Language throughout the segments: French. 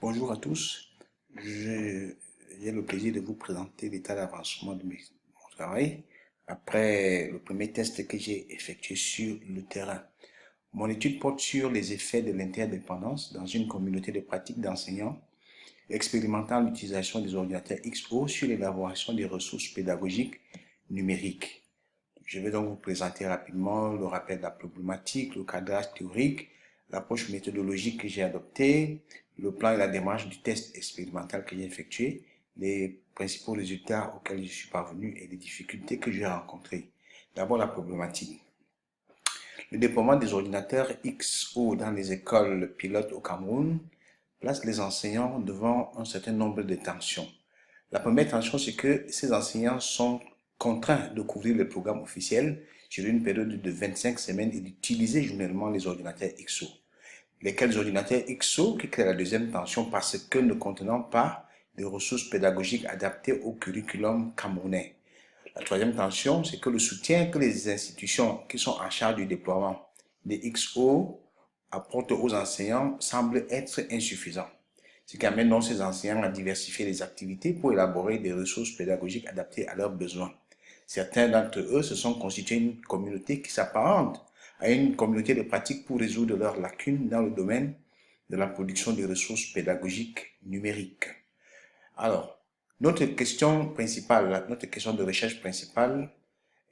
Bonjour à tous. J'ai le plaisir de vous présenter l'état d'avancement de mon travail après le premier test que j'ai effectué sur le terrain. Mon étude porte sur les effets de l'interdépendance dans une communauté de pratique d'enseignants expérimentant l'utilisation des ordinateurs XO sur l'élaboration des ressources pédagogiques numériques. Je vais donc vous présenter rapidement le rappel de la problématique, le cadrage théorique, l'approche méthodologique que j'ai adoptée, le plan et la démarche du test expérimental que j'ai effectué, les principaux résultats auxquels je suis parvenu et les difficultés que j'ai rencontrées. D'abord, la problématique. Le déploiement des ordinateurs XO dans les écoles pilotes au Cameroun place les enseignants devant un certain nombre de tensions. La première tension, c'est que ces enseignants sont contraints de couvrir le programme officiel sur une période de 25 semaines et d'utiliser journellement les ordinateurs XO. Lesquels ordinateurs XO qui créent la deuxième tension parce que ne contenant pas de ressources pédagogiques adaptées au curriculum camerounais. La troisième tension, c'est que le soutien que les institutions qui sont en charge du déploiement des XO apportent aux enseignants semble être insuffisant, ce qui amène donc ces enseignants à diversifier les activités pour élaborer des ressources pédagogiques adaptées à leurs besoins. Certains d'entre eux se sont constitués une communauté qui s'apparente à une communauté de pratique pour résoudre leurs lacunes dans le domaine de la production de ressources pédagogiques numériques. Alors, notre question principale, notre question de recherche principale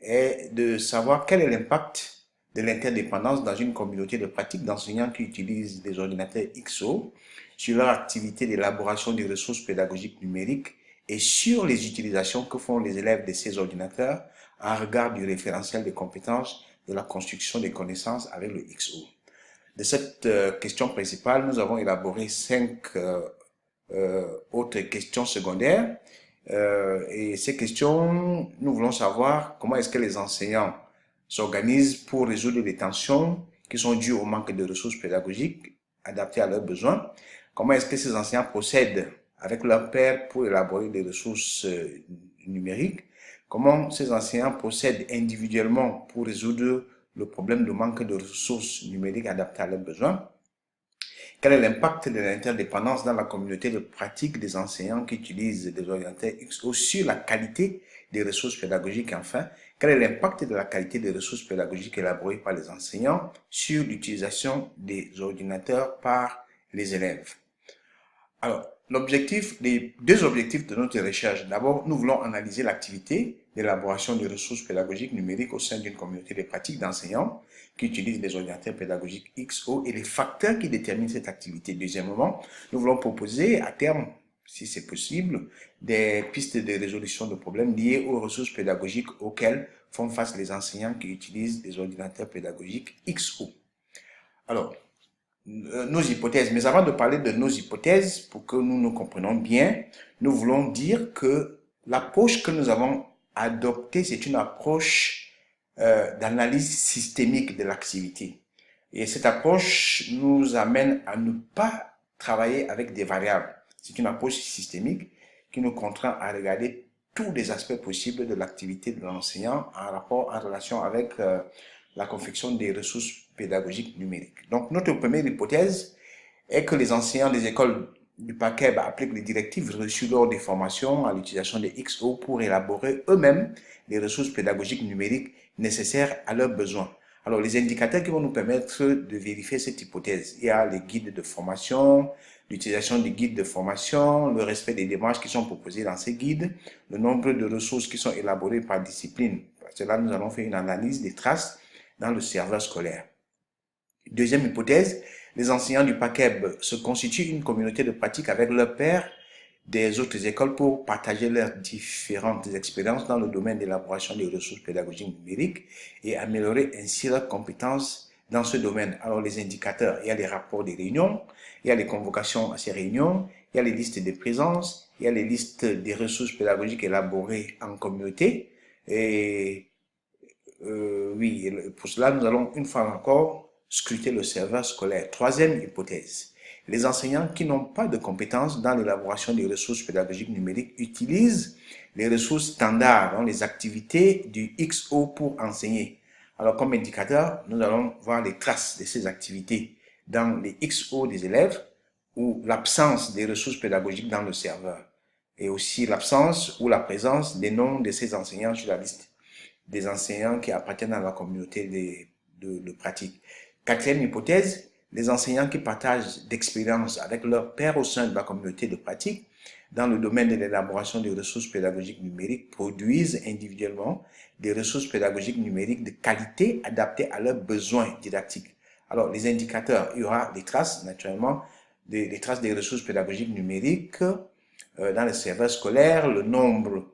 est de savoir quel est l'impact de l'interdépendance dans une communauté de pratique d'enseignants qui utilisent des ordinateurs XO sur leur activité d'élaboration des ressources pédagogiques numériques et sur les utilisations que font les élèves de ces ordinateurs en regard du référentiel de compétences de la construction des connaissances avec le XO. De cette question principale, nous avons élaboré 5 autres questions secondaires. Et ces questions, nous voulons savoir comment est-ce que les enseignants s'organisent pour résoudre les tensions qui sont dues au manque de ressources pédagogiques adaptées à leurs besoins. Comment est-ce que ces enseignants procèdent avec leurs pairs pour élaborer des ressources numériques. Comment ces enseignants procèdent individuellement pour résoudre le problème de manque de ressources numériques adaptées à leurs besoins. Quel est l'impact de l'interdépendance dans la communauté de pratique des enseignants qui utilisent des ordinateurs XO sur la qualité des ressources pédagogiques? Enfin, quel est l'impact de la qualité des ressources pédagogiques élaborées par les enseignants sur l'utilisation des ordinateurs par les élèves? Alors, les deux objectifs de notre recherche. D'abord, nous voulons analyser l'activité d'élaboration de ressources pédagogiques numériques au sein d'une communauté de pratique d'enseignants qui utilisent les ordinateurs pédagogiques XO et les facteurs qui déterminent cette activité. Deuxièmement, nous voulons proposer à terme, si c'est possible, des pistes de résolution de problèmes liés aux ressources pédagogiques auxquelles font face les enseignants qui utilisent des ordinateurs pédagogiques XO. Alors, nos hypothèses. Mais avant de parler de nos hypothèses, pour que nous nous comprenions bien, nous voulons dire que l'approche que nous avons adoptée, c'est une approche d'analyse systémique de l'activité. Et cette approche nous amène à ne pas travailler avec des variables. C'est une approche systémique qui nous contraint à regarder tous les aspects possibles de l'activité de l'enseignant en relation avec la confection des ressources pédagogiques numériques. Donc, notre première hypothèse est que les enseignants des écoles du PACEB appliquent les directives reçues lors des formations à l'utilisation des XO pour élaborer eux-mêmes les ressources pédagogiques numériques nécessaires à leurs besoins. Alors, les indicateurs qui vont nous permettre de vérifier cette hypothèse, il y a les guides de formation, l'utilisation des guides de formation, le respect des démarches qui sont proposées dans ces guides, le nombre de ressources qui sont élaborées par discipline. Parce que là, nous allons faire une analyse des traces dans le serveur scolaire. Deuxième hypothèse, les enseignants du PACEB se constituent une communauté de pratique avec leurs pairs des autres écoles pour partager leurs différentes expériences dans le domaine d'élaboration des ressources pédagogiques numériques et améliorer ainsi leurs compétences dans ce domaine. Alors les indicateurs, il y a les rapports des réunions, il y a les convocations à ces réunions, il y a les listes de présence, il y a les listes des ressources pédagogiques élaborées en communauté. Et oui, pour cela, nous allons une fois encore scruter le serveur scolaire. Troisième hypothèse. Les enseignants qui n'ont pas de compétences dans l'élaboration des ressources pédagogiques numériques utilisent les ressources standards, donc les activités du XO pour enseigner. Alors, comme indicateur, nous allons voir les traces de ces activités dans les XO des élèves ou l'absence des ressources pédagogiques dans le serveur, et aussi l'absence ou la présence des noms de ces enseignants sur la liste des enseignants qui appartiennent à la communauté de pratique. Quatrième hypothèse, les enseignants qui partagent d'expériences avec leurs pairs au sein de la communauté de pratique dans le domaine de l'élaboration des ressources pédagogiques numériques produisent individuellement des ressources pédagogiques numériques de qualité adaptées à leurs besoins didactiques. Alors, les indicateurs, il y aura des traces, naturellement, des traces des ressources pédagogiques numériques dans les serveurs scolaires, le nombre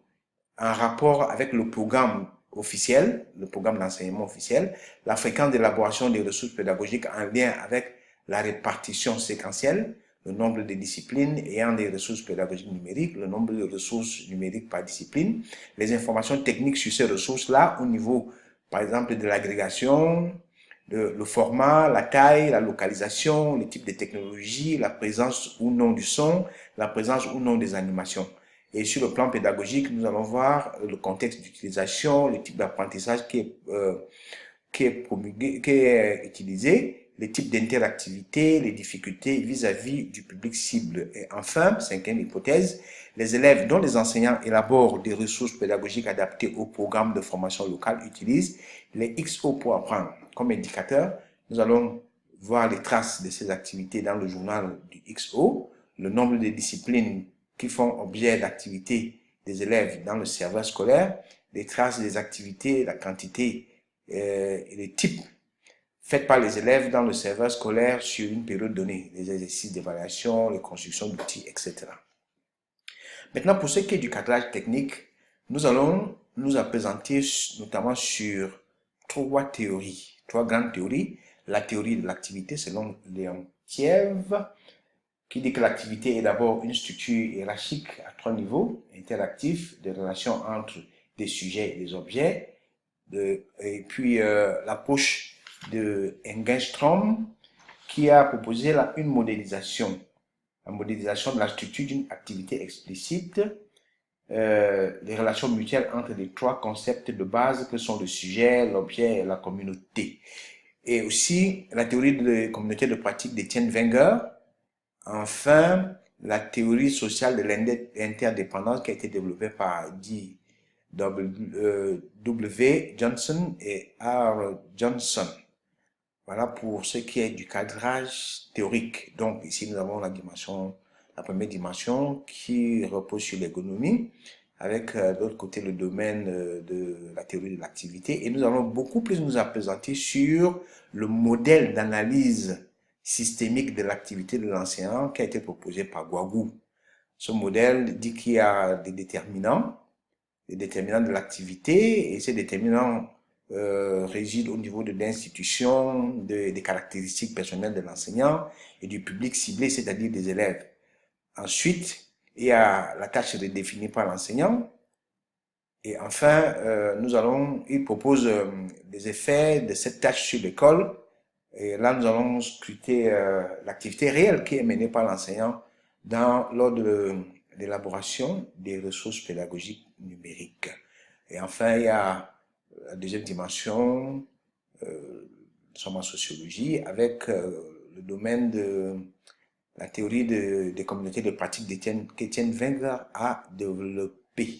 en rapport avec le programme officiel, le programme d'enseignement officiel, la fréquence d'élaboration des ressources pédagogiques en lien avec la répartition séquentielle, le nombre de disciplines ayant des ressources pédagogiques numériques, le nombre de ressources numériques par discipline, les informations techniques sur ces ressources-là au niveau, par exemple, de l'agrégation, le format, la taille, la localisation, le type de technologie, la présence ou non du son, la présence ou non des animations. Et sur le plan pédagogique, nous allons voir le contexte d'utilisation, le type d'apprentissage qui est utilisé, les types d'interactivité, les difficultés vis-à-vis du public cible. Et enfin, cinquième hypothèse, les élèves dont les enseignants élaborent des ressources pédagogiques adaptées au programme de formation locale utilisent les XO pour apprendre. Comme indicateur, nous allons voir les traces de ces activités dans le journal du XO, le nombre de disciplines qui font objet d'activités des élèves dans le serveur scolaire, les traces des activités, la quantité et les types faits par les élèves dans le serveur scolaire sur une période donnée, les exercices d'évaluation, les constructions d'outils, etc. Maintenant, pour ce qui est du cadrage technique, nous allons nous appesantir notamment sur trois théories, trois grandes théories. La théorie de l'activité selon Léon Thiève, qui dit que l'activité est d'abord une structure hiérarchique à trois niveaux, interactif, des relations entre des sujets et des objets, et puis l'approche de Engelstrom, qui a proposé là une modélisation, la modélisation de la structure d'une activité explicite, les relations mutuelles entre les trois concepts de base que sont le sujet, l'objet et la communauté. Et aussi la théorie de la communauté de pratique d'Étienne Wenger. Enfin, la théorie sociale de l'interdépendance qui a été développée par D. W. Johnson et R. Johnson. Voilà pour ce qui est du cadrage théorique. Donc ici nous avons la première dimension qui repose sur l'ergonomie, avec de l'autre côté le domaine de la théorie de l'activité. Et nous allons beaucoup plus nous appesantir sur le modèle d'analyse systémique de l'activité de l'enseignant qui a été proposé par Guagou. Ce modèle dit qu'il y a des déterminants de l'activité, et ces déterminants résident au niveau de l'institution, des caractéristiques personnelles de l'enseignant et du public ciblé, c'est-à-dire des élèves. Ensuite, il y a la tâche redéfinie par l'enseignant. Et enfin, il propose des effets de cette tâche sur l'école. Et là, nous allons scruter l'activité réelle qui est menée par l'enseignant lors de l'élaboration des ressources pédagogiques numériques. Et enfin, il y a la deuxième dimension, en sociologie, avec le domaine de la théorie des communautés de pratique qu'Étienne Wenger a développée.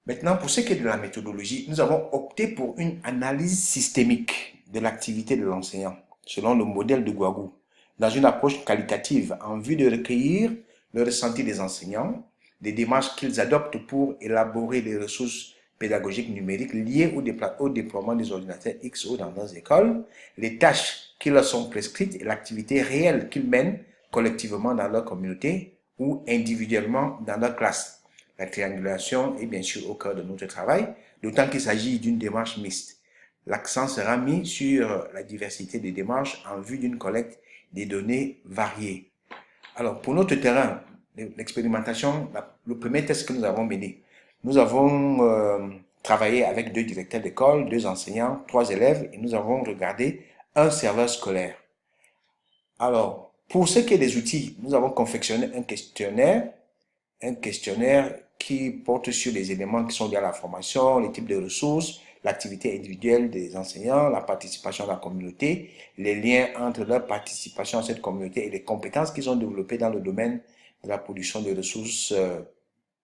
Maintenant, pour ce qui est de la méthodologie, nous avons opté pour une analyse systémique de l'activité de l'enseignant, selon le modèle de Guagou, dans une approche qualitative en vue de recueillir le ressenti des enseignants, des démarches qu'ils adoptent pour élaborer les ressources pédagogiques numériques liées au déploiement des ordinateurs XO dans leurs écoles, les tâches qui leur sont prescrites et l'activité réelle qu'ils mènent collectivement dans leur communauté ou individuellement dans leur classe. La triangulation est bien sûr au cœur de notre travail, d'autant qu'il s'agit d'une démarche mixte. L'accent sera mis sur la diversité des démarches en vue d'une collecte des données variées. Alors, pour notre terrain, l'expérimentation, le premier test que nous avons mené, nous avons travaillé avec 2 directeurs d'école, 2 enseignants, 3 élèves, et nous avons regardé un serveur scolaire. Alors, pour ce qui est des outils, nous avons confectionné un questionnaire qui porte sur les éléments qui sont liés à la formation, les types de ressources, l'activité individuelle des enseignants, la participation à la communauté, les liens entre leur participation à cette communauté et les compétences qu'ils ont développées dans le domaine de la production de ressources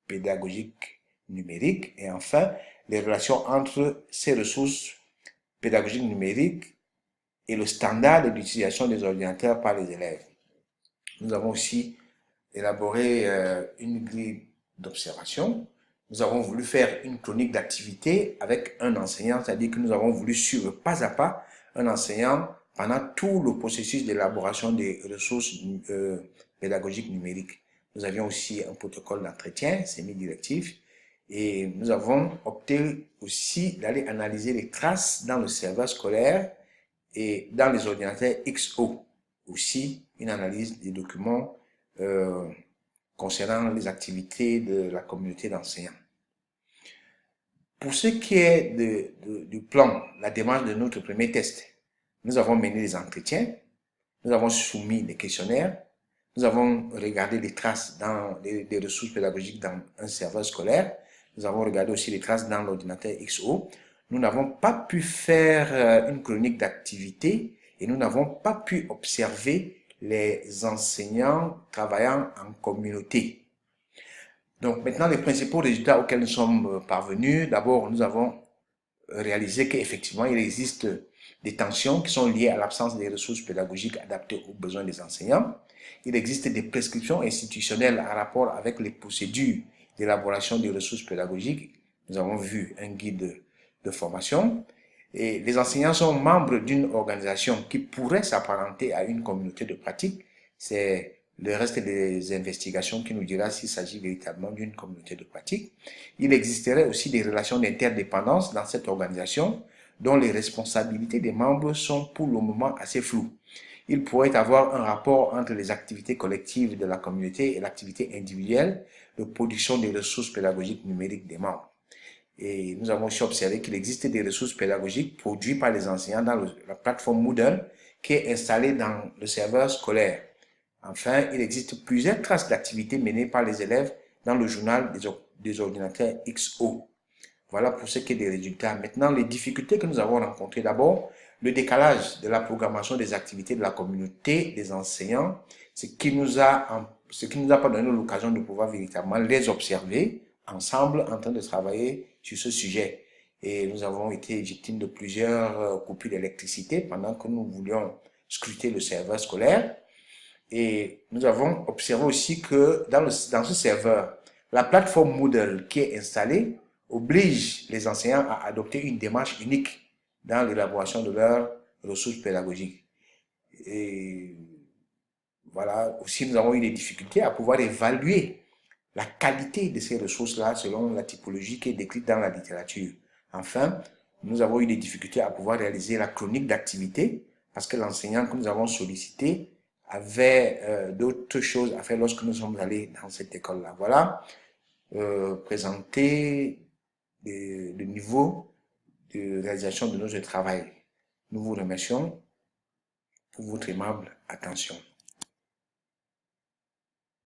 pédagogiques numériques, et enfin, les relations entre ces ressources pédagogiques numériques et le standard d'utilisation des ordinateurs par les élèves. Nous avons aussi élaboré une grille d'observation. Nous avons voulu faire une chronique d'activité avec un enseignant, c'est-à-dire que nous avons voulu suivre pas à pas un enseignant pendant tout le processus d'élaboration des ressources pédagogiques numériques. Nous avions aussi un protocole d'entretien semi-directif et nous avons opté aussi d'aller analyser les traces dans le serveur scolaire et dans les ordinateurs XO. Aussi, une analyse des documents concernant les activités de la communauté d'enseignants. Pour ce qui est du plan, la démarche de notre premier test, nous avons mené des entretiens, nous avons soumis des questionnaires, nous avons regardé les traces dans des ressources pédagogiques dans un serveur scolaire, nous avons regardé aussi les traces dans l'ordinateur XO. Nous n'avons pas pu faire une chronique d'activité et nous n'avons pas pu observer les enseignants travaillant en communauté. Donc maintenant, les principaux résultats auxquels nous sommes parvenus, d'abord, nous avons réalisé qu'effectivement, il existe des tensions qui sont liées à l'absence des ressources pédagogiques adaptées aux besoins des enseignants. Il existe des prescriptions institutionnelles en rapport avec les procédures d'élaboration des ressources pédagogiques. Nous avons vu un guide de formation. Et les enseignants sont membres d'une organisation qui pourrait s'apparenter à une communauté de pratique. C'est le reste des investigations qui nous dira s'il s'agit véritablement d'une communauté de pratique. Il existerait aussi des relations d'interdépendance dans cette organisation dont les responsabilités des membres sont pour le moment assez floues. Il pourrait y avoir un rapport entre les activités collectives de la communauté et l'activité individuelle de production des ressources pédagogiques numériques des membres. Et nous avons aussi observé qu'il existe des ressources pédagogiques produites par les enseignants dans la plateforme Moodle qui est installée dans le serveur scolaire. Enfin, il existe plusieurs traces d'activités menées par les élèves dans le journal des ordinateurs XO. Voilà pour ce qui est des résultats. Maintenant, les difficultés que nous avons rencontrées. D'abord, le décalage de la programmation des activités de la communauté des enseignants, ce qui nous a pas donné l'occasion de pouvoir véritablement les observer ensemble en train de travailler sur ce sujet. Et nous avons été victimes de plusieurs coupures d'électricité pendant que nous voulions scruter le serveur scolaire. Et nous avons observé aussi que dans ce serveur, la plateforme Moodle qui est installée oblige les enseignants à adopter une démarche unique dans l'élaboration de leurs ressources pédagogiques. Et voilà, aussi nous avons eu des difficultés à pouvoir évaluer la qualité de ces ressources-là selon la typologie qui est décrite dans la littérature. Enfin, nous avons eu des difficultés à pouvoir réaliser la chronique d'activité parce que l'enseignant que nous avons sollicité avait d'autres choses à faire lorsque nous sommes allés dans cette école-là. Voilà, présenter le niveau de réalisation de notre travail. Nous vous remercions pour votre aimable attention.